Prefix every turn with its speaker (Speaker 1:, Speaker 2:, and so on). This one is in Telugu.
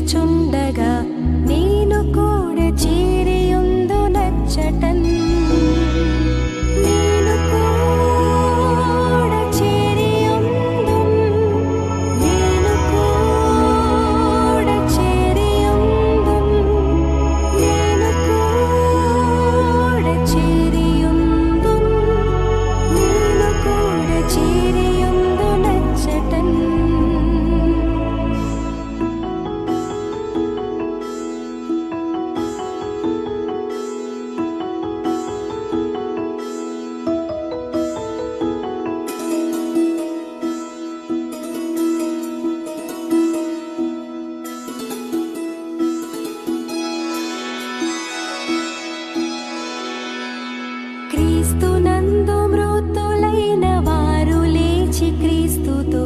Speaker 1: చేర్చుచుండగా నేను కూడా చేరియుందు నచ్చటన్ నేను కూడా చేరియుందున్ నేను కూడా చేరియుందున్ నేను కూడా చేరియుందున్ నేను కూడా చేరియుందు నచ్చటన్ క్రీస్తునందు మృతులైన వారు లేచి క్రీస్తుతో